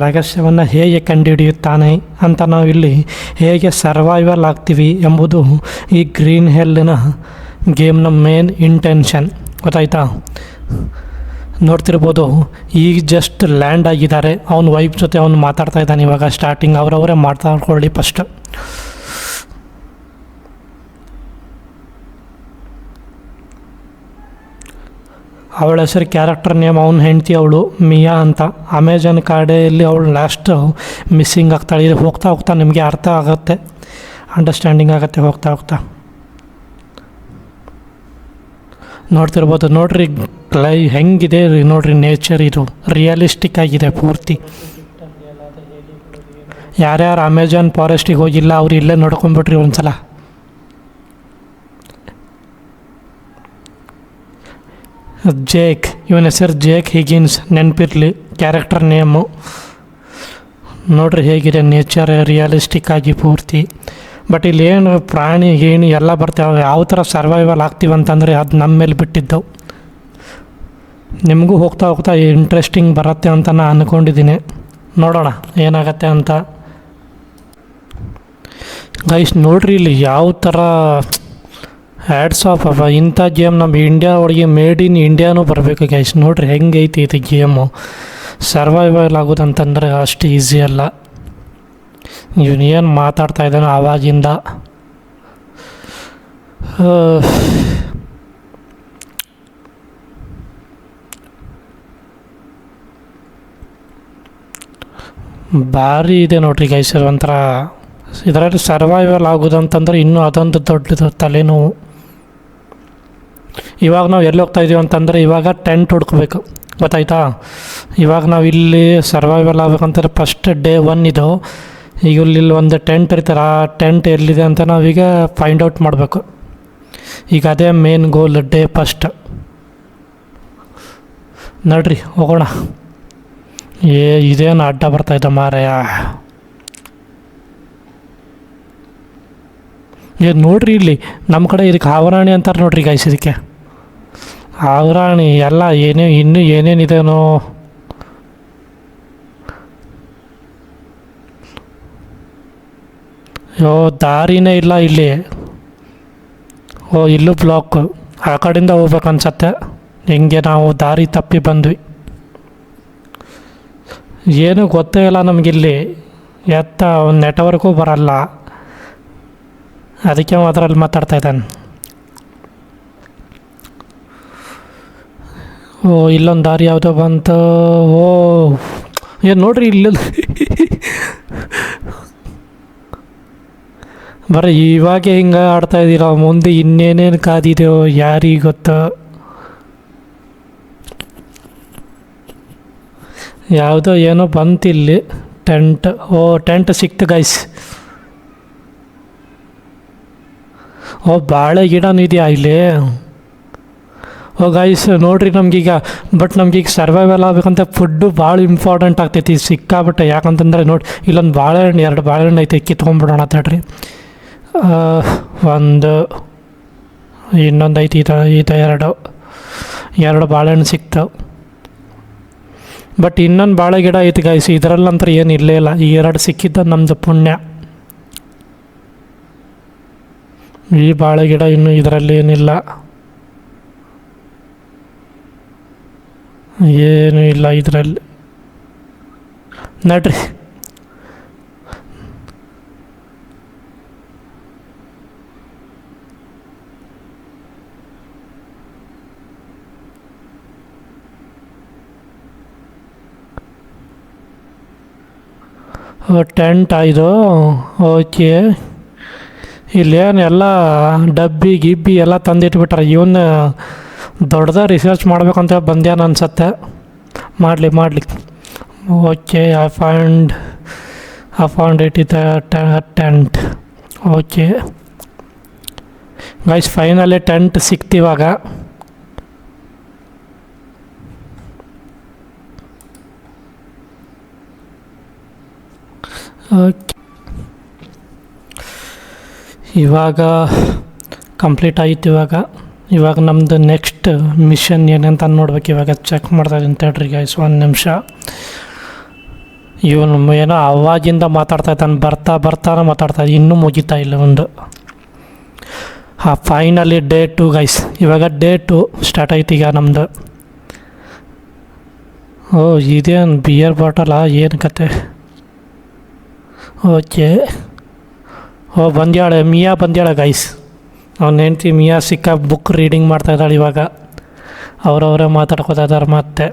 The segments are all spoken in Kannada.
ರಹಸ್ಯವನ್ನು ಹೇಗೆ ಕಂಡುಹಿಡಿಯುತ್ತಾನೆ ಅಂತ ನಾವು ಇಲ್ಲಿ ಹೇಗೆ ಸರ್ವೈವಲ್ ಆಗ್ತೀವಿ ಎಂಬುದು ಈ ಗ್ರೀನ್ ಹೆಲ್ನ ಗೇಮ್ನ ಮೇನ್ ಇಂಟೆನ್ಷನ್. ಗೊತ್ತಾಯ್ತಾ? ನೋಡ್ತಿರ್ಬೋದು, ಈಗ ಜಸ್ಟ್ ಲ್ಯಾಂಡ್ ಆಗಿದ್ದಾರೆ. ಅವ್ನ ವೈಫ್ ಜೊತೆ ಅವ್ನು ಮಾತಾಡ್ತಾ ಇದ್ದಾನೆ. ಇವಾಗ ಸ್ಟಾರ್ಟಿಂಗ್ ಅವರವರೇ ಮಾತಾಡ್ಕೊಳ್ಳಿ ಫಸ್ಟ್. ಅವಳ ಹೆಸರು ಕ್ಯಾರೆಕ್ಟರ್ ನೇಮ್, ಅವನ ಹೆಂಡತಿ ಅವಳು ಮಿಯಾ ಅಂತ. ಅಮೆಜಾನ್ ಕಾಡೆಯಲ್ಲಿ ಅವಳು ಲಾಸ್ಟ್ ಮಿಸ್ಸಿಂಗ್ ಆಗ್ತಾಳೆ. ಇದು ಹೋಗ್ತಾ ಹೋಗ್ತಾ ನಿಮಗೆ ಅರ್ಥ ಆಗುತ್ತೆ, ಅಂಡರ್ಸ್ಟ್ಯಾಂಡಿಂಗ್ ಆಗುತ್ತೆ ಹೋಗ್ತಾ ಹೋಗ್ತಾ. ನೋಡ್ತಿರ್ಬೋದು, ನೋಡ್ರಿ ಹೆಂಗಿದೆ ನೋಡ್ರಿ ನೇಚರ್. ಇದು ರಿಯಲಿಸ್ಟಿಕ್ ಆಗಿದೆ ಪೂರ್ತಿ. ಯಾರ್ಯಾರು ಅಮೆಜಾನ್ ಫಾರೆಸ್ಟಿಗೆ ಹೋಗಿಲ್ಲ ಅವ್ರು ಇಲ್ಲೇ ನೋಡ್ಕೊಂಡ್ಬಿಟ್ರಿ ಒಂದ್ಸಲ. ಜೇಕ್, ಇವನ ಹೆಸರು ಜೇಕ್ ಹಿಗಿನ್ಸ್, ನೆನಪಿರಲಿ ಕ್ಯಾರೆಕ್ಟರ್ ನೇಮು. ನೋಡ್ರಿ ಹೇಗಿದೆ ನೇಚರ್ ರಿಯಲಿಸ್ಟಿಕ್ ಆಗಿ ಪೂರ್ತಿ. ಬಟ್ ಇಲ್ಲೇನು ಪ್ರಾಣಿ ಗೀಣಿ ಎಲ್ಲ ಬರ್ತಾವೆ. ಯಾವ ಥರ ಸರ್ವೈವಲ್ ಆಗ್ತೀವಂತಂದರೆ ಅದು ನಮ್ಮ ಮೇಲೆ ಬಿಟ್ಟಿದ್ದವು. ನಿಮಗೂ ಹೋಗ್ತಾ ಹೋಗ್ತಾ ಇಂಟ್ರೆಸ್ಟಿಂಗ್ ಬರುತ್ತೆ ಅಂತ ನಾನು ಅಂದ್ಕೊಂಡಿದ್ದೀನಿ. ನೋಡೋಣ ಏನಾಗತ್ತೆ ಅಂತ. ಗೈಸ್ ನೋಡ್ರಿ ಇಲ್ಲಿ ಯಾವ ಥರ ಹ್ಯಾಡ್ಸ್ ಆಫ್ ಅವ. ಇಂಥ ಗೇಮ್ ನಮ್ಮ ಇಂಡಿಯಾ ಒಳಗೆ ಮೇಡ್ ಇನ್ ಇಂಡಿಯಾನೂ ಬರಬೇಕು ಗೈಸ್. ನೋಡ್ರಿ ಹೆಂಗೈತಿ ಇದು ಗೇಮು. ಸರ್ವೈವಲ್ ಆಗೋದಂತಂದರೆ ಅಷ್ಟು ಈಸಿ ಅಲ್ಲ. ಇವನು ಏನು ಮಾತಾಡ್ತಾ ಇದ್ದಾನೋ ಆವಾಗಿಂದ. ಭಾರಿ ಇದೆ ನೋಡ್ರಿ ಗೈಸ್. ಒಂಥರ ಇದರಲ್ಲಿ ಸರ್ವೈವಲ್ ಆಗೋದಂತಂದ್ರೆ ಇನ್ನೂ ಅದೊಂದು ದೊಡ್ಡದು ತಲೆನೋವು. ಇವಾಗ ನಾವು ಎಲ್ಲಿ ಹೋಗ್ತಾ ಇದ್ದೀವಿ ಅಂತಂದರೆ ಇವಾಗ ಟೆಂಟ್ ಹುಡ್ಕೋಬೇಕು. ಗೊತ್ತಾಯ್ತಾ? ಇವಾಗ ನಾವು ಇಲ್ಲಿ ಸರ್ವೈವಲ್ ಆಗ್ಬೇಕಂತಾರೆ ಫಸ್ಟ್ ಡೇ 1 ಇದು. ಈಗ ಇಲ್ಲಿ ಒಂದು ಟೆಂಟ್ ಇರ್ತಾರೆ. ಆ ಟೆಂಟ್ ಎಲ್ಲಿದೆ ಅಂತ ನಾವೀಗ ಫೈಂಡ್ ಔಟ್ ಮಾಡಬೇಕು. ಈಗ ಅದೇ ಮೇನ್ ಗೋಲ್ ಡೇ ಫಸ್ಟ್. ನಡ್ರಿ ಹೋಗೋಣ. ಇದೇನು ಅಡ್ಡ ಬರ್ತಾಯಿದ್ದ ಮಾರಾಯ. ನೋಡ್ರಿ ಇಲ್ಲಿ ನಮ್ಮ ಕಡೆ ಇದಕ್ಕೆ ಹಾವರಾಣಿ ಅಂತಾರೆ ನೋಡ್ರಿ ಗೈಸ್. ಇದಕ್ಕೆ ಹಾವರಾಣಿ ಎಲ್ಲ ಇನ್ನೂ ಏನೇನಿದೆನೋ. ದಾರಿನೇ ಇಲ್ಲ ಇಲ್ಲಿ. ಇಲ್ಲೂ ಬ್ಲಾಕ್. ಆ ಕಡೆಯಿಂದ ಹೋಗ್ಬೇಕನ್ಸತ್ತೆ. ಹೆಂಗೆ ನಾವು ದಾರಿ ತಪ್ಪಿ ಬಂದ್ವಿ. ಏನೂ ಗೊತ್ತೇ ಇಲ್ಲ ನಮಗಿಲ್ಲಿ. ಒಂದು ನೆಟ್ವರ್ಕು ಬರಲ್ಲ. ಅದಕ್ಕೆ ಅದರಲ್ಲಿ ಮಾತಾಡ್ತಾ ಇದ್ದಾನೆ. ಇಲ್ಲೊಂದು ದಾರಿ ಯಾವುದೋ ಬಂತು. ಏನು ನೋಡ್ರಿ ಇಲ್ಲ ಬರೀ ಇವಾಗ ಹಿಂಗೆ ಆಡ್ತಾಯಿದ್ದೀರ. ಮುಂದೆ ಇನ್ನೇನೇನು ಕಾದಿದೆಯೋ ಯಾರಿಗೆ ಗೊತ್ತು. ಯಾವುದೋ ಏನೋ ಬಂತಿಲ್ಲಿ ಟೆಂಟ್. ಟೆಂಟ್ ಸಿಕ್ತು ಗೈಸ್. ಬಾಳೆ ಗಿಡನೂ ಇದೆಯಾ ಇಲ್ಲಿ? ಗೈಸ್ ನೋಡ್ರಿ ನಮಗೀಗ ನಮಗೀಗ ಸರ್ವೈವಲ್ ಆಗಬೇಕಂತ ಫುಡ್ಡು ಭಾಳ ಇಂಪಾರ್ಟೆಂಟ್ ಆಗ್ತೈತಿ ಸಿಕ್ಕಾಬಿಟ್ಟೆ. ಯಾಕಂತಂದರೆ ನೋಡಿ ಇಲ್ಲೊಂದು ಬಾಳೆಹಣ್ಣು 2 ಬಾಳೆಹಣ್ಣು ಐತೆ. ಕಿತ್ಕೊಂಡ್ಬಿಡೋಣ ತಡ್ರಿ. ಇನ್ನೊಂದು ಐತಿ. ಇದು 2 ಬಾಳೆಹಣ್ಣು ಸಿಕ್ತಾವೆ. ಬಟ್ ಇನ್ನೊಂದು ಬಾಳೆ ಗಿಡ ಐತಿ ಗೈಸ್. ಇದರಲ್ಲಂತರ ಏನು ಇಲ್ಲೇ ಇಲ್ಲ. ಈ 2 ಸಿಕ್ಕಿದ್ದ ನಮ್ಮದು ಪುಣ್ಯ. ಈ ಬಾಳೆ ಗಿಡ ಇನ್ನೂ ಇದರಲ್ಲಿ ಏನಿಲ್ಲ. ಏನೂ ಇಲ್ಲ ಇದರಲ್ಲಿ. ನಡ್ರಿ ಟೆಂಟ್ ಇದು. ಓಕೆ, ಇಲ್ಲೇನು ಎಲ್ಲ ಡಬ್ಬಿ ಗಿಬ್ಬಿ ಎಲ್ಲ ತಂದಿಟ್ಬಿಟ್ರೆ. ಇವನ್ನ ದೊಡ್ಡದ ರಿಸರ್ಚ್ ಮಾಡ್ಬೇಕಂತ ಬಂದ್ಯಾನ ಅನ್ಸತ್ತೆ. ಮಾಡಲಿ. Okay, I found it is tent. Okay guys, finally tent ಸಿಕ್ತಿವಾಗ. ಓಕೆ, ಇವಾಗ ಕಂಪ್ಲೀಟ್ ಆಯಿತು. ಇವಾಗ ನಮ್ಮದು ನೆಕ್ಸ್ಟ್ ಮಿಷನ್ ಏನಂತ ನೋಡ್ಬೇಕು. ಇವಾಗ ಚೆಕ್ ಮಾಡ್ತಾ ಇದ್ದೀನಿ ತಡ್ರಿ ಗೈಸ್, 1 ನಿಮಿಷ. ಇವನು ಏನೋ ಅವಾಗಿಂದ ಮಾತಾಡ್ತಾ ಇದ್ದಾನೆ, ಬರ್ತಾನೆ ಮಾತಾಡ್ತಾ ಇನ್ನೂ ಮುಗಿತಾ ಇಲ್ಲ ಒಂದು. ಹಾಂ, ಫೈನಲಿ ಡೇ 2 ಗೈಸ್. ಇವಾಗ ಡೇ 2 ಸ್ಟಾರ್ಟ್ ಆಯ್ತು ಈಗ ನಮ್ಮದು. ಓ, ಇದೇನು ಬಿಯರ್ ಬಾಟಲಾ, ಏನು ಕತೆ? ಓಕೆ. ಓ, ಬಂದ್ಯಾಳೆ ಮಿಯಾ, ಬಂದ್ಯಾಳೆ ಗೈಸ್. ಅವ್ನು ಹೆಂಡ್ತಿ ಮಿಯಾ ಸಿಕ್ಕ ಬುಕ್ ರೀಡಿಂಗ್ ಮಾಡ್ತಾಯಿದ್ದಾಳೆ ಇವಾಗ. ಅವರವರೇ ಮಾತಾಡ್ಕೋತಾ ಇದ್ದಾರೆ ಮತ್ತೆ.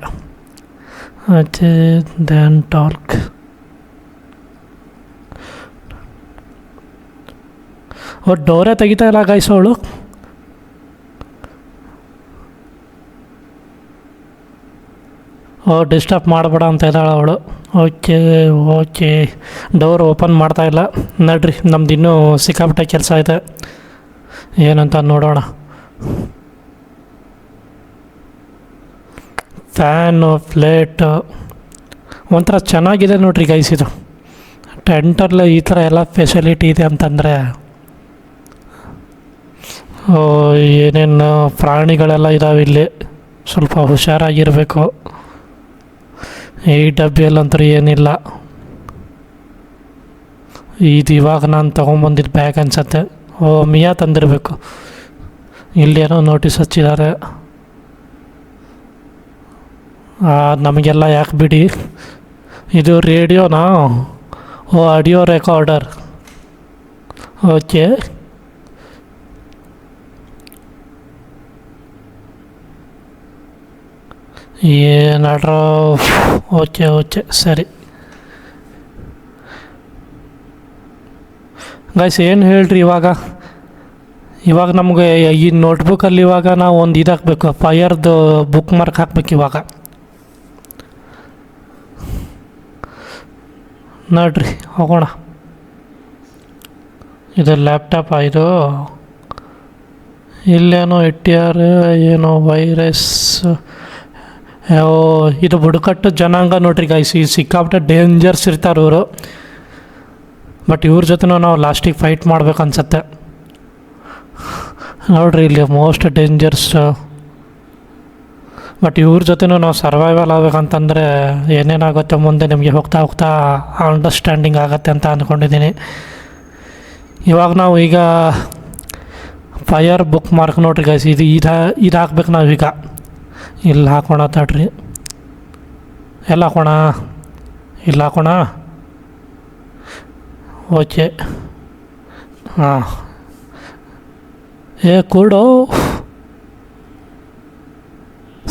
ಆಚೆ ದ್ಯಾನ್ ಟಾಲ್ಕ್. ಓ, ಡೋರೇ ತೆಗಿತಾ ಇಲ್ಲ ಗೈಸ್ ಅವಳು. ಓ, ಡಿಸ್ಟರ್ಬ್ ಮಾಡಬೇಡ ಅಂತ ಇದ್ದಾಳೆ ಅವಳು. ಓಕೆ, ಡೋರ್ ಓಪನ್ ಮಾಡ್ತಾಯಿಲ್ಲ. ನಡ್ರಿ, ನಮ್ದು ಇನ್ನೂ ಸಿಕ್ಕಾಪಟ್ಟೆ ಕೆಲಸ ಇದೆ, ಏನಂತ ನೋಡೋಣ. ಫ್ಯಾನು, ಪ್ಲೇಟ್ ಒಂಥರ ಚೆನ್ನಾಗಿದೆ ನೋಡ್ರಿ ಗೈಸ್. ಇದು ಟೆಂಟಲ್ಲಿ ಈ ಥರ ಎಲ್ಲ ಫೆಸಿಲಿಟಿ ಇದೆ ಅಂತಂದರೆ ಏನೇನು ಪ್ರಾಣಿಗಳೆಲ್ಲ ಇದ್ದಾವೆ ಇಲ್ಲಿ, ಸ್ವಲ್ಪ ಹುಷಾರಾಗಿರಬೇಕು. ಈ ಡಬ್ಬಿಯಲ್ಲಂತೂ ಏನಿಲ್ಲ. ಇದು ಇವಾಗ ನಾನು ತೊಗೊಂಬಂದಿದ್ದು ಬ್ಯಾಗ್ ಅನ್ಸತ್ತೆ. ಓ, ಮಿಯಾ ತಂದಿರಬೇಕು. ಇಲ್ಲೇನೋ ನೋಟಿಸ್ ಹಚ್ಚಿದ್ದಾರೆ. ನಮಗೆಲ್ಲ ಯಾಕೆ ಬಿಡಿ. ಇದು ರೇಡಿಯೋನಾ? ಓ, ಆಡಿಯೋ ರೆಕಾರ್ಡರ್. ಓಕೆ. ಏನಾಡ್ರ. ಓಕೆ ಸರಿ ಗೈಸ್, ಏನು ಹೇಳ್ರಿ ಇವಾಗ ನಮಗೆ ಈ ನೋಟ್ಬುಕ್ಕಲ್ಲಿ ಇವಾಗ ನಾವು ಒಂದು ಇದು ಹಾಕಬೇಕು, ಫೈರ್ದು ಬುಕ್ ಮಾರ್ಕ್ ಹಾಕ್ಬೇಕು ಇವಾಗ. ನೋಡ್ರಿ, ಹೋಗೋಣ. ಇದು ಲ್ಯಾಪ್ಟಾಪ, ಇದು ಇಲ್ಲೇನೋ ಇಟ್ಟ್ಯಾರ, ಏನೋ ವೈರಸ್. ಇದು ಬುಡಕಟ್ಟು ಜನಾಂಗ ನೋಡ್ರಿ ಗೈಸ್. ಈ ಸಿಕ್ಕಾಪಟ್ಟೆ ಡೇಂಜರ್ಸ್ ಇರ್ತಾರೆ ಇವರು. ಬಟ್ ಇವ್ರ ಜೊತೆನೂ ನಾವು ಲಾಸ್ಟಿಗೆ ಫೈಟ್ ಮಾಡ್ಬೇಕು ಅನ್ಸತ್ತೆ ನೋಡ್ರಿ. ಇಲ್ಲಿ ಮೋಸ್ಟ್ ಡೇಂಜರ್ಸ್. ಬಟ್ ಇವ್ರ ಜೊತೆನೂ ನಾವು ಸರ್ವೈವಲ್ ಆಗ್ಬೇಕಂತಂದರೆ ಏನೇನಾಗುತ್ತೆ ಮುಂದೆ ನಿಮಗೆ ಹೋಗ್ತಾ ಅಂಡರ್ಸ್ಟ್ಯಾಂಡಿಂಗ್ ಆಗುತ್ತೆ ಅಂತ ಅಂದ್ಕೊಂಡಿದ್ದೀನಿ. ಇವಾಗ ನಾವು ಈಗ ಫೈರ್ ಬುಕ್ ಮಾರ್ಕ್ ನೋಡ್ರಿ ಗೈಸ್. ಇದು ಹಾಕ್ಬೇಕು ನಾವೀಗ. ಇಲ್ಲಿ ಹಾಕೋಣ ತಡ್ರಿ. ಎಲ್ಲ ಹಾಕೋಣ, ಇಲ್ಲಿ ಹಾಕೋಣ. ಓಕೆ. ಹಾಂ, ಕೂಡು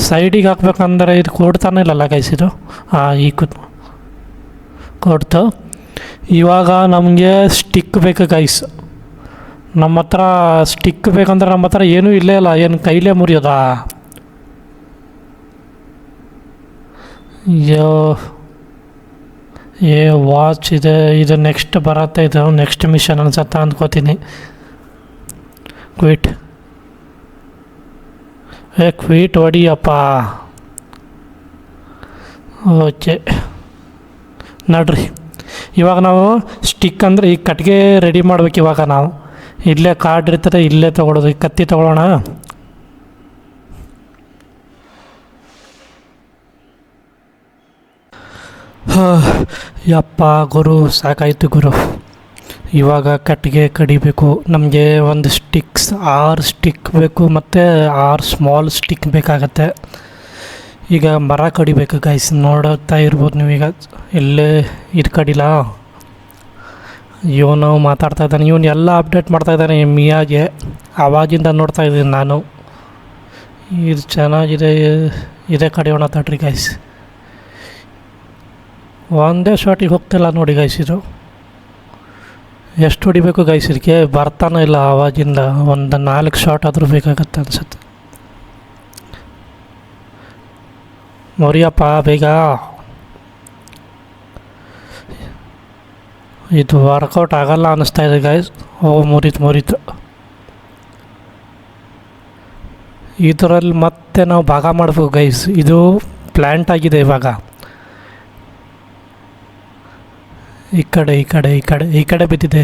ಸೈಡಿಗೆ ಹಾಕ್ಬೇಕಂದ್ರೆ ಇದು ಕೊಡ್ತಾನೆ ಇಲ್ಲಲ್ಲ ಗೈಸ್ ಇದು. ಹಾಂ, ಈಗ ಕೊಡ್ತು. ಇವಾಗ ನಮಗೆ ಸ್ಟಿಕ್ ಬೇಕು ಗೈಸ್. ನಮ್ಮ ಹತ್ರ ಸ್ಟಿಕ್ ಬೇಕಂದ್ರೆ ನಮ್ಮ ಹತ್ರ ಏನೂ ಇಲ್ಲೇ ಇಲ್ಲ. ಏನು ಕೈಲೇ ಮುರಿಯೋದಾ? ವಾಚ್ ಇದೆ. ಇದು ನೆಕ್ಸ್ಟ್ ಬರತ್ತೆ. ಇದು ನೆಕ್ಸ್ಟ್ ಮಿಷನ್ ಅನ್ಸತ್ತೆ ಅಂದ್ಕೋತೀನಿ. ಕ್ವೀಟ್ ಹೊಡಿಯಪ್ಪ. ಓಕೆ, ನೋಡ್ರಿ. ಇವಾಗ ನಾವು ಸ್ಟಿಕ್ ಅಂದರೆ ಈ ಕಟ್ಟಿಗೆ ರೆಡಿ ಮಾಡ್ಬೇಕು. ಇವಾಗ ನಾವು ಇಲ್ಲೇ ಕಾರ್ಡ್ ಇರ್ತದೆ, ಇಲ್ಲೇ ತೊಗೊಳೋದು. ಈ ಕತ್ತಿ ತೊಗೊಳ್ಳೋಣ. ಯಪ್ಪ ಗುರು, ಸಾಕಾಯಿತು ಗುರು. ಇವಾಗ ಕಟ್ಟಿಗೆ ಕಡಿಬೇಕು. ನಮಗೆ ಒಂದು 6 ಸ್ಟಿಕ್ ಬೇಕು ಮತ್ತು 6 ಸ್ಮಾಲ್ ಸ್ಟಿಕ್ ಬೇಕಾಗತ್ತೆ. ಈಗ ಮರ ಕಡಿಬೇಕು ಗೈಸ್. ನೋಡುತ್ತಾ ಇರ್ಬೋದು ನೀವೀಗ. ಇಲ್ಲೇ ಇದು ಕಡಿಲ. ಇವನು ಮಾತಾಡ್ತಾ ಇದ್ದಾನೆ. ಇವನು ಎಲ್ಲ ಅಪ್ಡೇಟ್ ಮಾಡ್ತಾಯಿದ್ದಾನೆ ಮಿಯಾಗೆ. ಆವಾಗಿಂದ ನೋಡ್ತಾ ಇದ್ದೀನಿ ನಾನು. ಇದು ಚೆನ್ನಾಗಿದೆ. ಇದೇ ಕಡಿಯೋಣ ತಡ್ರಿ ಗೈಸ್. ಒಂದೇ ಶಾಟಿಗೆ ಹೋಗ್ತಿಲ್ಲ ನೋಡಿ ಗೈಸ್. ಇದು ಎಷ್ಟು ಹೊಡಿಬೇಕು ಗೈಸ್? ಇದಕ್ಕೆ ಬರ್ತಾನೆ ಇಲ್ಲ ಆವಾಗಿಂದ. ಒಂದು 4 ಶಾಟ್ ಆದರೂ ಬೇಕಾಗತ್ತೆ ಅನ್ಸುತ್ತೆ. ಮೊರಿಯಪ್ಪ ಬೇಗ. ಇದು ವರ್ಕೌಟ್ ಆಗಲ್ಲ ಅನ್ನಿಸ್ತಾ ಇದೆ ಗೈಸ್. ಮುರಿತು. ಇದರಲ್ಲಿ ಮತ್ತೆ ನಾವು ಭಾಗ ಮಾಡಬೇಕು ಗೈಸ್. ಇದು ಪ್ಲ್ಯಾಂಟ್ ಆಗಿದೆ ಇವಾಗ. ಈ ಕಡೆ ಬಿದ್ದಿದೆ.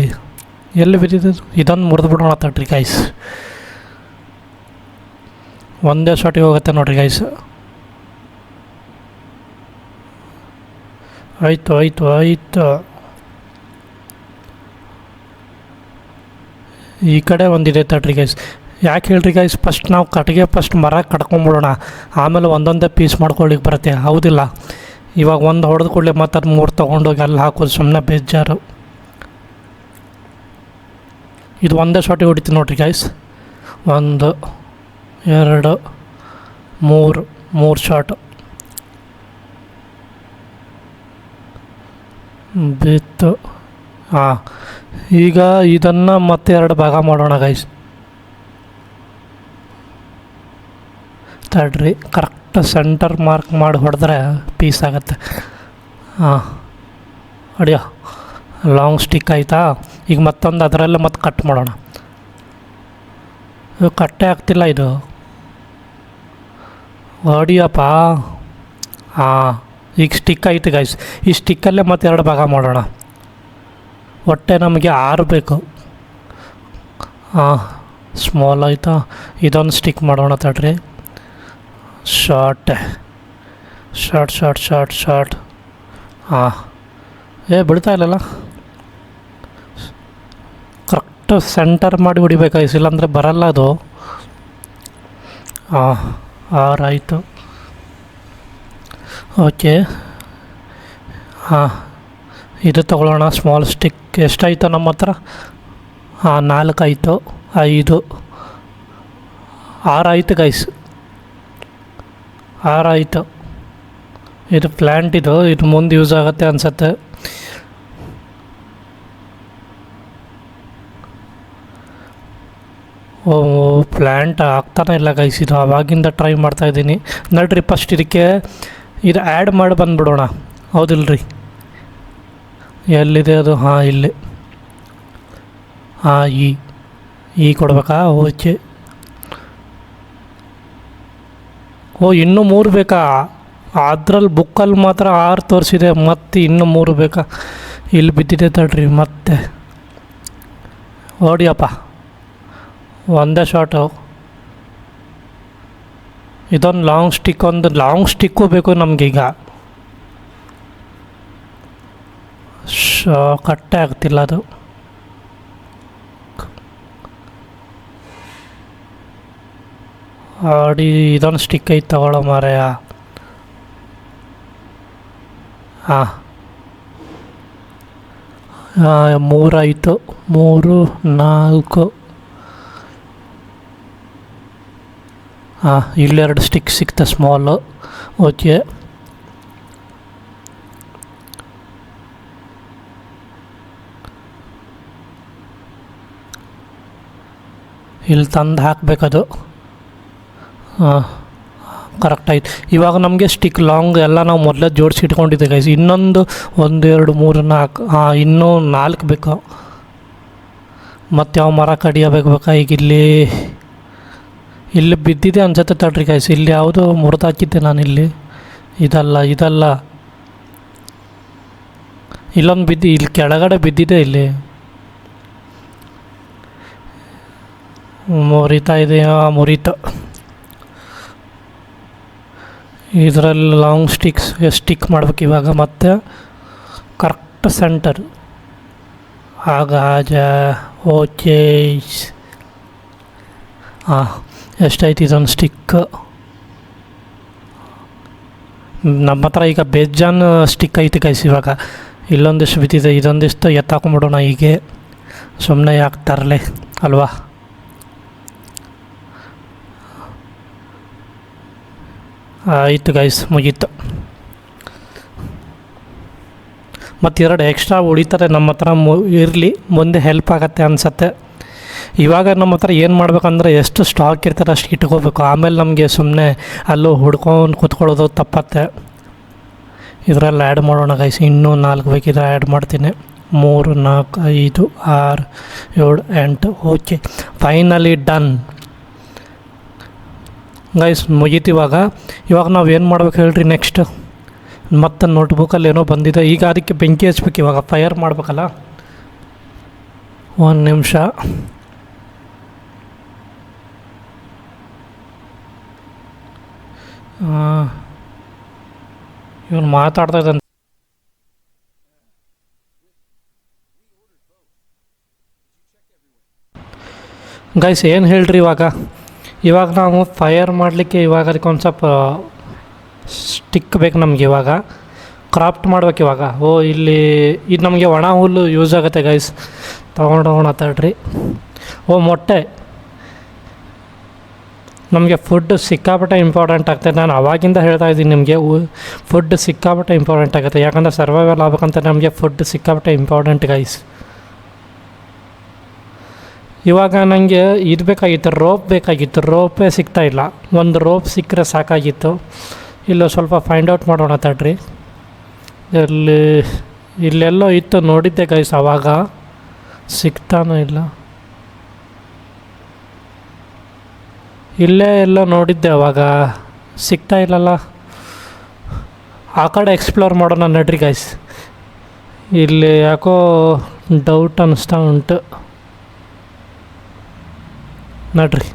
ಎಲ್ಲಿ ಬಿದ್ದಿದೆ? ಇದನ್ನು ಮುರಿದು ಬಿಡೋಣ ತಡ್ರಿ ಗೈಸ್. ಒಂದೇ ಶಾಟಿಗೆ ಹೋಗುತ್ತೆ ನೋಡ್ರಿ ಗೈಸ್. ಆಯಿತು ಆಯಿತು ಆಯಿತು. ಈ ಕಡೆ ಒಂದಿದೆ ತಡ್ರಿ ಗೈಸ್. ಯಾಕೆ ಹೇಳ್ರಿ ಗೈಸ್, ಫಸ್ಟ್ ನಾವು ಫಸ್ಟ್ ಮರ ಕಟ್ಕೊಂಬಿಡೋಣ, ಆಮೇಲೆ ಒಂದೊಂದೇ ಪೀಸ್ ಮಾಡ್ಕೊಳ್ಳಿಕ್ಕೆ ಬರುತ್ತೆ, ಹೌದಿಲ್ಲ? ಇವಾಗ ಒಂದು ಹೊಡೆದು ಕೂಡಲೇ ಮತ್ತು ಅದು 3 ತೊಗೊಂಡೋಗಿ ಅಲ್ಲಿ ಹಾಕೋದು ಸುಮ್ಮನೆ ಬೇಜಾರು. ಇದು ಒಂದೇ ಶಾಟಿಗೆ ಹೊಡಿತೀನಿ ನೋಡ್ರಿ ಗೈಸ್. 1 2 3 ಶಾಟ್ ಬಿತ್ತು. ಹಾಂ, ಈಗ ಇದನ್ನು ಮತ್ತೆ 2 ಭಾಗ ಮಾಡೋಣ ಗೈಸ್. ತಡ್ರಿ, ಕರೆಕ್ಟ್ ಸೆಂಟರ್ ಮಾರ್ಕ್ ಮಾಡಿ ಹೊಡೆದ್ರೆ ಪೀಸ್ ಆಗುತ್ತೆ. ಹಾಂ, ಅಡಿಯೋ ಲಾಂಗ್ ಸ್ಟಿಕ್ ಆಯಿತಾ? ಈಗ ಮತ್ತೊಂದು ಅದರಲ್ಲೇ ಮತ್ತೆ ಕಟ್ ಮಾಡೋಣ. ಕಟ್ಟೇ ಆಗ್ತಿಲ್ಲ ಇದು, ಹೊಡಿಯಪ್ಪ. ಹಾಂ, ಈಗ ಸ್ಟಿಕ್ ಆಯಿತು ಗೈಸ್. ಈ ಸ್ಟಿಕ್ಕಲ್ಲೇ ಮತ್ತೆ 2 ಭಾಗ ಮಾಡೋಣ. ಹೊಟ್ಟೆ ನಮಗೆ 6 ಬೇಕು. ಹಾಂ, ಸ್ಮಾಲ್ ಆಯಿತಾ? ಇದೊಂದು ಸ್ಟಿಕ್ ಮಾಡೋಣ ತಡ್ರಿ. Short short short short short. ಹಾಂ, ಬಿಡ್ತಾ ಇಲ್ಲಲ್ಲ, ಕರೆಕ್ಟ್ ಸೆಂಟರ್ ಮಾಡಿ ಹೊಡಿಬೇಕಾಯ್ತು, ಇಲ್ಲಾಂದರೆ ಬರಲ್ಲ ಅದು. ಹಾಂ, 6 ಆಯಿತು. ಓಕೆ. ಹಾಂ, ಇದು ತಗೊಳ್ಳೋಣ ಸ್ಮಾಲ್ ಸ್ಟಿಕ್. ಎಷ್ಟಾಯಿತು ನಮ್ಮ ಹತ್ರ? ಹಾಂ, 4 ಆಯಿತು. 5 6 ಆಯಿತು ಗೈಸ್, 6 ಆಯಿತು. ಇದು ಪ್ಲ್ಯಾಂಟ್, ಇದು ಮುಂದೆ ಯೂಸ್ ಆಗುತ್ತೆ ಅನಿಸುತ್ತೆ. ಓ, ಪ್ಲ್ಯಾಂಟ್ ಆಗ್ತಾನೆ ಇಲ್ಲ ಗೈಸ್. ಇದು ಆವಾಗಿಂದ ಟ್ರೈ ಮಾಡ್ತಾಯಿದ್ದೀನಿ. ನೋಡ್ರಿ, ಫಸ್ಟ್ ಇದಕ್ಕೆ ಇದು ಆ್ಯಡ್ ಮಾಡಿ ಬಂದುಬಿಡೋಣ, ಹೌದಿಲ್ರಿ? ಎಲ್ಲಿದೆ ಅದು? ಹಾಂ, ಇಲ್ಲಿ. ಹಾಂ, ಈ ಕೊಡ್ಬೇಕಾ? ಓಕೆ. ಓ, ಇನ್ನೂ 3 ಬೇಕಾ? ಅದ್ರಲ್ಲಿ ಬುಕ್ಕಲ್ಲಿ ಮಾತ್ರ 6 ತೋರಿಸಿದೆ, ಮತ್ತು ಇನ್ನೂ 3 ಬೇಕಾ? ಇಲ್ಲಿ ಬಿದ್ದಿದೆ ತಡ್ರಿ, ಮತ್ತೆ ಹೊಡಿಯಪ್ಪ. ಒಂದೇ ಶಾಟು. ಇದೊಂದು ಲಾಂಗ್ ಸ್ಟಿಕ್ಕು ಬೇಕು ನಮಗೀಗ. ಕಟ್ಟೆ ಆಗ್ತಿಲ್ಲ ಅದು. ಇದೊಂದು ಸ್ಟಿಕ್ ಐತೆ, ತಗೊಳ್ಳೋ ಮಾರಾಯ. ಹಾಂ, 3 ಆಯಿತು. 3 4. ಹಾಂ, ಇಲ್ಲೆರಡು ಸ್ಟಿಕ್ ಸಿಕ್ತೆ ಸ್ಮಾಲು. ಓಕೆ. ಇಲ್ಲಿ ತಂದು ಹಾಕಬೇಕದು. ಹಾಂ, ಕರೆಕ್ಟ್ ಆಯ್ತು. ಇವಾಗ ನಮಗೆ ಸ್ಟಿಕ್ ಲಾಂಗ್ ಎಲ್ಲ ನಾವು ಮೊದಲೇ ಜೋಡಿಸಿ ಇಟ್ಕೊಂಡಿದ್ದೆ ಗೈಸ್. ಇನ್ನೊಂದು 1 2 3 4. ಹಾಂ, ಇನ್ನೂ 4 ಬೇಕು. ಮತ್ತು ಯಾವ ಮರ ಕಡಿಯಬೇಕಾ? ಈಗ ಇಲ್ಲಿ ಬಿದ್ದಿದೆ ಅನ್ಸುತ್ತೆ ತಡ್ರಿ ಗೈಸ್. ಇಲ್ಲಿ ಯಾವುದೋ ಮುರಿದು ಹಾಕಿದ್ದೆ ನಾನು. ಇದಲ್ಲ ಇಲ್ಲೊಂದು ಇಲ್ಲಿ ಕೆಳಗಡೆ ಬಿದ್ದಿದೆ. ಇಲ್ಲಿ ಮುರಿತಾ ಇದೆಯಾ? ಮುರಿತ. ಇದರಲ್ಲಿ ಲಾಂಗ್ ಸ್ಟಿಕ್ ಮಾಡ್ಬೇಕು ಇವಾಗ. ಮತ್ತೆ ಕರೆಕ್ಟ್ ಸೆಂಟರ್ ಆಗ ಓಕೆ. ಹಾಂ, ಎಷ್ಟಾಯ್ತು ಇದೊಂದು ಸ್ಟಿಕ್? ನಮ್ಮ ಹತ್ರ ಈಗ ಬೇಜಾನ್ ಸ್ಟಿಕ್ ಐತೆ ಗೈಸ್. ಇವಾಗ ಇಲ್ಲೊಂದಿಷ್ಟು ಬಿದ್ದಿದೆ, ಇದೊಂದಿಷ್ಟು ಎತ್ತಾಕೊಂಬಿಡೋಣ. ಹೀಗೆ ಸುಮ್ಮನೆ ಯಾಕೆ ತರಲೆ ಅಲ್ವಾ? ಆಯಿತು ಗೈಸ್, ಮುಗೀತು. ಮತ್ತು 2 ಎಕ್ಸ್ಟ್ರಾ ಉಳಿತಾರೆ ನಮ್ಮ ಹತ್ರ. ಇರಲಿ, ಮುಂದೆ ಹೆಲ್ಪ್ ಆಗುತ್ತೆ ಅನಿಸತ್ತೆ. ಇವಾಗ ನಮ್ಮ ಹತ್ರ ಏನು ಮಾಡ್ಬೇಕಂದ್ರೆ, ಎಷ್ಟು ಸ್ಟಾಕ್ ಇರ್ತಾರೆ ಅಷ್ಟು ಇಟ್ಕೋಬೇಕು. ಆಮೇಲೆ ನಮಗೆ ಸುಮ್ಮನೆ ಅಲ್ಲೂ ಹುಡ್ಕೊಂಡು ಕೂತ್ಕೊಳ್ಳೋದು ತಪ್ಪತ್ತೆ. ಇದರಲ್ಲಿ ಆ್ಯಡ್ ಮಾಡೋಣ ಗೈಸ್. ಇನ್ನೂ 4 ಬೇಕಿದ್ರೆ ಆ್ಯಡ್ ಮಾಡ್ತೀನಿ. 3 4 5 6 7 8. ಓಕೆ, ಫೈನಲಿ ಡನ್ ಗೈಸ್, ಮುಗೀತು. ಇವಾಗ ನಾವು ಏನು ಮಾಡ್ಬೇಕು ಹೇಳ್ರಿ ನೆಕ್ಸ್ಟ್? ಮತ್ತು ನೋಟ್ಬುಕ್ಕಲ್ಲಿ ಏನೋ ಬಂದಿದೆ. ಈಗ ಅದಕ್ಕೆ ಬೆಂಕಿ ಹಚ್ಬೇಕು. ಇವಾಗ ಫೈರ್ ಮಾಡ್ಬೇಕಲ್ಲ. 1 ನಿಮಿಷ. ಇವನು ಮಾತಾಡ್ತಾ ಇದ್ದಂತೆ. ಗೈಸ್ ಏನು ಹೇಳ್ರಿ ಇವಾಗ ನಾವು ಫೈರ್ ಮಾಡಲಿಕ್ಕೆ ಇವಾಗ ಅದಕ್ಕೆ ಒಂದು ಸ್ವಲ್ಪ ಸ್ಟಿಕ್ ಬೇಕು ನಮಗೆ. ಇವಾಗ ಕ್ರಾಫ್ಟ್ ಮಾಡ್ಬೇಕು ಇವಾಗ. ಇಲ್ಲಿ ಇದು ನಮಗೆ ಒಣ ಹುಲ್ಲು ಯೂಸ್ ಆಗುತ್ತೆ ಗೈಸ್, ತೊಗೊಂಡೋಗೋಣ ತಡ್ರಿ. ಮೊಟ್ಟೆ ನಮಗೆ ಫುಡ್ ಸಿಕ್ಕಾಪಟ್ಟೆ ಇಂಪಾರ್ಟೆಂಟ್ ಆಗ್ತದೆ. ನಾನು ಅವಾಗಿಂದ ಹೇಳ್ತಾ ಇದ್ದೀನಿ ನಿಮಗೆ, ಫುಡ್ ಸಿಕ್ಕಾಪಟ್ಟೆ ಇಂಪಾರ್ಟೆಂಟ್ ಆಗುತ್ತೆ. ಯಾಕಂದರೆ ಸರ್ವೈವಲ್ ಆಗ್ಬೇಕಂತ ನಮಗೆ ಫುಡ್ ಸಿಕ್ಕಾಪಟ್ಟೆ ಇಂಪಾರ್ಟೆಂಟ್ ಗೈಸ್. ಇವಾಗ ನನಗೆ ಇದು ಬೇಕಾಗಿತ್ತು, ರೋಪ್ ಬೇಕಾಗಿತ್ತು. ರೋಪೇ ಸಿಗ್ತಾಯಿಲ್ಲ. ಒಂದು ರೋಪ್ ಸಿಕ್ಕರೆ ಸಾಕಾಗಿತ್ತು. ಇಲ್ಲ ಸ್ವಲ್ಪ ಫೈಂಡ್ ಔಟ್ ಮಾಡೋಣ ತಡ್ರಿ. ಇಲ್ಲೆಲ್ಲೋ ಇತ್ತು, ನೋಡಿದ್ದೆ ಗೈಸ್, ಆವಾಗ ಸಿಗ್ತಾನೂ ಇಲ್ಲ. ಇಲ್ಲೇ ಎಲ್ಲೋ ನೋಡಿದ್ದೆ ಅವಾಗ, ಸಿಗ್ತಾ ಇಲ್ಲಲ್ಲ. ಆ ಕಡೆ ಎಕ್ಸ್ಪ್ಲೋರ್ ಮಾಡೋಣ ನಡ್ರಿ ಗೈಸ್. ಇಲ್ಲಿ ಯಾಕೋ ಡೌಟ್ ಅನ್ನಿಸ್ತಾ ಉಂಟು ನಡ್ರಿ.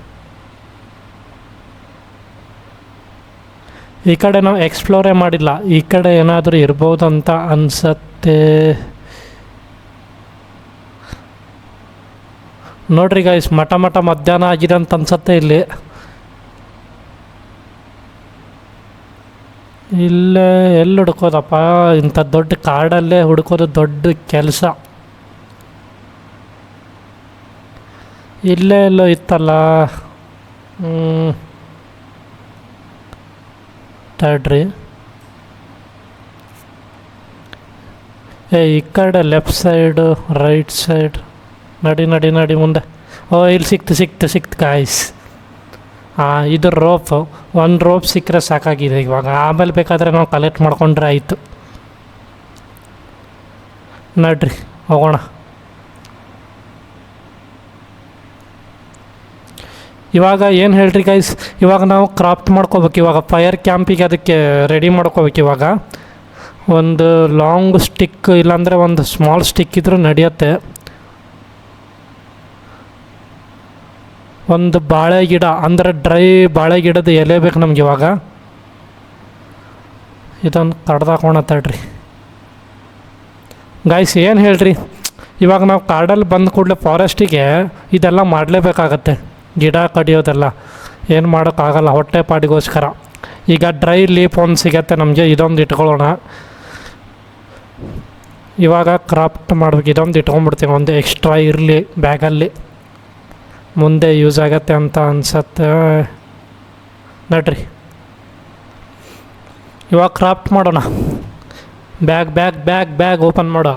ಈ ಕಡೆ ನಾವು ಎಕ್ಸ್ಪ್ಲೋರೇ ಮಾಡಿಲ್ಲ. ಈ ಕಡೆ ಏನಾದರೂ ಇರ್ಬೋದಂತ ಅನಿಸತ್ತೆ ನೋಡ್ರಿ ಗೈಸ್. ಮಠ ಮಧ್ಯಾಹ್ನ ಆಗಿದೆ ಅಂತ ಅನ್ಸತ್ತೆ ಇಲ್ಲಿ. ಇಲ್ಲೇ ಎಲ್ಲಿ ಹುಡ್ಕೋದಪ್ಪ? ಇಂಥ ದೊಡ್ಡ ಕಾಡಲ್ಲೇ ಹುಡ್ಕೋದು ದೊಡ್ಡ ಕೆಲಸ. ಇಲ್ಲೇ ಎಲ್ಲೋ ಇತ್ತಲ್ಲ. ತಡ್ರಿ. ಈ ಕಡೆ ಲೆಫ್ಟ್ ಸೈಡು, ರೈಟ್ ಸೈಡ್, ನಡಿ ಮುಂದೆ. ಇಲ್ಲಿ ಸಿಕ್ತು ಗಾಯ್ಸ್. ಇದು ರೋಪ್. ಒಂದು ರೋಪ್ ಸಿಕ್ಕರೆ ಸಾಕಾಗಿದೆ ಇವಾಗ. ಆಮೇಲೆ ಬೇಕಾದರೆ ನಾವು ಕಲೆಕ್ಟ್ ಮಾಡ್ಕೊಂಡ್ರೆ ಆಯಿತು. ನಡ್ರಿ ಹೋಗೋಣ. ಇವಾಗ ಏನು ಹೇಳ್ರಿ ಗೈಸ್, ಇವಾಗ ನಾವು ಕ್ರಾಫ್ಟ್ ಮಾಡ್ಕೋಬೇಕು. ಇವಾಗ ಫೈರ್ ಕ್ಯಾಂಪಿಗೆ ಅದಕ್ಕೆ ರೆಡಿ ಮಾಡ್ಕೋಬೇಕು. ಇವಾಗ ಒಂದು ಲಾಂಗ್ ಸ್ಟಿಕ್ ಇಲ್ಲಾಂದರೆ ಒಂದು ಸ್ಮಾಲ್ ಸ್ಟಿಕ್ ಇದ್ರೂ ನಡೆಯುತ್ತೆ. ಒಂದು ಬಾಳೆ ಗಿಡ ಅಂದರೆ ಡ್ರೈ ಬಾಳೆ ಗಿಡದ ಎಲೆ ಬೇಕು ನಮ್ಗೆ. ಇವಾಗ ಇದೊಂದು ಕಡ್ದಾಕೋಣ ತಡ್ರಿ ಗೈಸ್. ಏನು ಹೇಳ್ರಿ, ಇವಾಗ ನಾವು ಕಾಡಲ್ಲಿ ಬಂದ ಕೂಡಲೇ ಫಾರೆಸ್ಟಿಗೆ ಇದೆಲ್ಲ ಮಾಡಲೇಬೇಕಾಗತ್ತೆ. ಗಿಡ ಕಡಿಯೋದೆಲ್ಲ ಏನು ಮಾಡೋಕ್ಕಾಗಲ್ಲ, ಹೊಟ್ಟೆ ಪಾಡಿಗೋಸ್ಕರ. ಈಗ ಡ್ರೈ ಲೀಫ್ ಒಂದು ಸಿಗತ್ತೆ ನಮಗೆ, ಇದೊಂದು ಇಟ್ಕೊಳ್ಳೋಣ. ಇವಾಗ ಕ್ರಾಫ್ಟ್ ಮಾಡ್ಬೇಕು. ಇದೊಂದು ಇಟ್ಕೊಂಡ್ಬಿಡ್ತೀವಿ, ಒಂದು ಎಕ್ಸ್ಟ್ರಾ ಇರಲಿ ಬ್ಯಾಗಲ್ಲಿ, ಮುಂದೆ ಯೂಸ್ ಆಗತ್ತೆ ಅಂತ ಅನ್ಸತ್ತೆ. ನಡ್ರಿ ಇವಾಗ ಕ್ರಾಫ್ಟ್ ಮಾಡೋಣ. ಬ್ಯಾಗ್ ಓಪನ್ ಮಾಡೋ.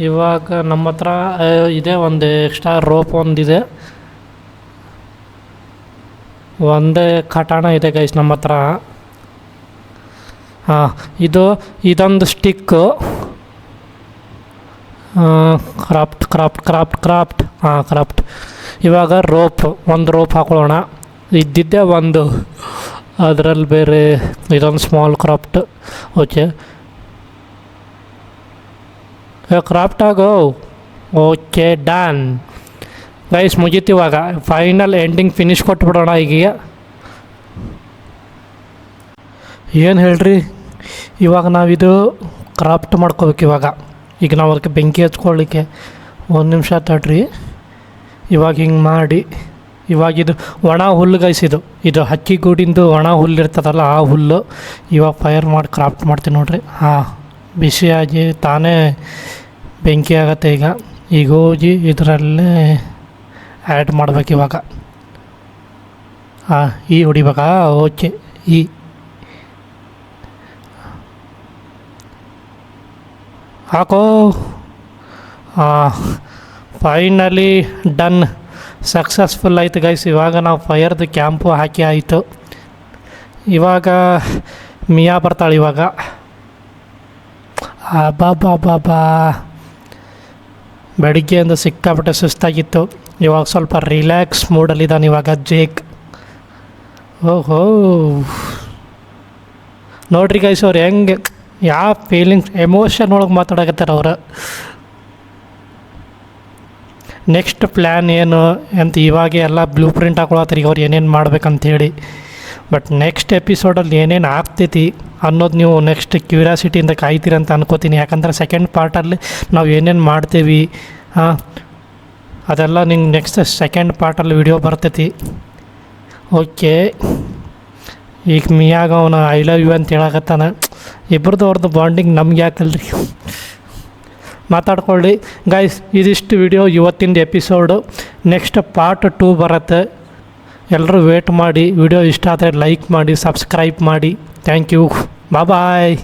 ಇವಾಗ ನಮ್ಮ ಹತ್ರ ಇದೆ ಒಂದು ಎಕ್ಸ್ಟ್ರಾ ರೋಪ್ ಒಂದಿದೆ, ಒಂದೇ ಕಟಾಣ ಇದೆ ಗೈಸ್ ನಮ್ಮ ಹತ್ರ. ಇದೊಂದು ಸ್ಟಿಕ್ಕು. ಕ್ರಾಫ್ಟ್. ಇವಾಗ ಒಂದು ರೋಪ್ ಹಾಕೊಳ್ಳೋಣ. ಇದ್ದಿದ್ದೆ ಒಂದು, ಅದರಲ್ಲಿ ಬೇರೆ ಇದೊಂದು ಸ್ಮಾಲ್ ಕ್ರಾಫ್ಟ್. ಓಕೆ, ಕ್ರಾಫ್ಟ್ ಆಗೋ. Okay, done guys. ಮುಗೀತು. ಇವಾಗ ಫೈನಲ್ ಎಂಡಿಂಗ್ ಫಿನಿಶ್ ಕೊಟ್ಬಿಡೋಣ. ಈಗ ಏನು ಹೇಳ್ರಿ, ಇವಾಗ ನಾವಿದು ಕ್ರಾಫ್ಟ್ ಮಾಡ್ಕೋಬೇಕು. ಈಗ ನಾವು ಅದಕ್ಕೆ ಬೆಂಕಿ ಹಚ್ಕೊಳ್ಳಿಕ್ಕೆ ಒಂದು ನಿಮಿಷ ತಡ್ರಿ. ಇವಾಗ ಹಿಂಗೆ ಮಾಡಿ, ಇವಾಗಿದು ಒಣ ಹುಲ್ಲು ಗೈಸ್. ಇದು ಹಕ್ಕಿ ಗೂಡಿಂದು ಒಣ ಹುಲ್ಲು ಇರ್ತದಲ್ಲ, ಆ ಹುಲ್ಲು. ಇವಾಗ ಫೈರ್ ಮಾಡಿ ಕ್ರಾಫ್ಟ್ ಮಾಡ್ತೀನಿ ನೋಡ್ರಿ. ಬಿಸಿಯಾಗಿ ತಾನೇ ಬೆಂಕಿ ಆಗತ್ತೆ. ಈಗ ಹೋಗಿ ಇದರಲ್ಲೇ ಆ್ಯಡ್ ಮಾಡ್ಬೇಕು. ಇವಾಗ ಹೊಡಿಬೇಕಾ? ಓಕೆ, ಹಾಕೋ. ಫೈನಲಿ ಡನ್, ಸಕ್ಸಸ್ಫುಲ್ ಆಯಿತು ಗೈಸ್. ಇವಾಗ ನಾವು ಫೈರ್ದು ಕ್ಯಾಂಪು ಹಾಕಿ ಆಯಿತು. ಇವಾಗ ಮಿಯಾ ಬರ್ತಾಳೆ. ಇವಾಗ ಬಾಬಾ ಬೆಳಿಗ್ಗೆಯಿಂದ ಸಿಕ್ಕಾಪಟ್ಟೆ ಸುಸ್ತಾಗಿತ್ತು. ಇವಾಗ ಸ್ವಲ್ಪ ರಿಲ್ಯಾಕ್ಸ್ ಮೂಡಲ್ಲಿದ್ದಾನೆ ಇವಾಗ ಜೇಕ್. ಓಹೋ, ನೋಡ್ರಿ ಗೈಸ್, ಅವ್ರು ಹೆಂಗೆ ಯಾವ ಫೀಲಿಂಗ್ಸ್ ಎಮೋಷನ್ ಒಳಗೆ ಮಾತಾಡಕತ್ತಾರೆ ಅವರು. ನೆಕ್ಸ್ಟ್ ಪ್ಲ್ಯಾನ್ ಏನು ಅಂತ ಇವಾಗ ಎಲ್ಲ ಬ್ಲೂ ಪ್ರಿಂಟ್ ಹಾಕೊಳತ್ತಾರೆ. ಅವ್ರು ಏನೇನು ಮಾಡ್ಬೇಕಂತೇಳಿ ಬಟ್ ನೆಕ್ಸ್ಟ್ ಎಪಿಸೋಡಲ್ಲಿ ಏನೇನು ಆಗ್ತೈತಿ ಅನ್ನೋದು ನೀವು ನೆಕ್ಸ್ಟ್ ಕ್ಯೂರಿಯಾಸಿಟಿಯಿಂದ ಕಾಯ್ತೀರಂತ ಅನ್ಕೋತೀನಿ. ಯಾಕಂದ್ರೆ ಸೆಕೆಂಡ್ ಪಾರ್ಟಲ್ಲಿ ನಾವು ಏನೇನು ಮಾಡ್ತೀವಿ ಅದೆಲ್ಲ ನಿಂಗೆ ನೆಕ್ಸ್ಟ್ ಸೆಕೆಂಡ್ ಪಾರ್ಟಲ್ಲಿ ವಿಡಿಯೋ ಬರ್ತೈತಿ. ಓಕೆ, ಈಗ ಮಿಯಾಗ ಅವನು ಐ ಲವ್ ಯು ಅಂತ ಹೇಳಕತ್ತಾನ. ಇಬ್ಬರದ್ದು ಅವ್ರದ್ದು ಬಾಂಡಿಂಗ್ ನಮ್ಗೆ ಯಾಕಲ್ರಿ, ಮಾತಾಡ್ಕೊಳ್ಳಿ ಗೈಸ್. ಇದಿಷ್ಟು ವಿಡಿಯೋ ಇವತ್ತಿಂದ ಎಪಿಸೋಡು. ನೆಕ್ಸ್ಟ್ ಪಾರ್ಟ್ 2 ಬರುತ್ತೆ. ಎಲ್ಲರೂ ವೇಟ್ ಮಾಡಿ. ವಿಡಿಯೋ ಇಷ್ಟ ಆದರೆ ಲೈಕ್ ಮಾಡಿ, ಸಬ್ಸ್ಕ್ರೈಬ್ ಮಾಡಿ. Thank you, bye.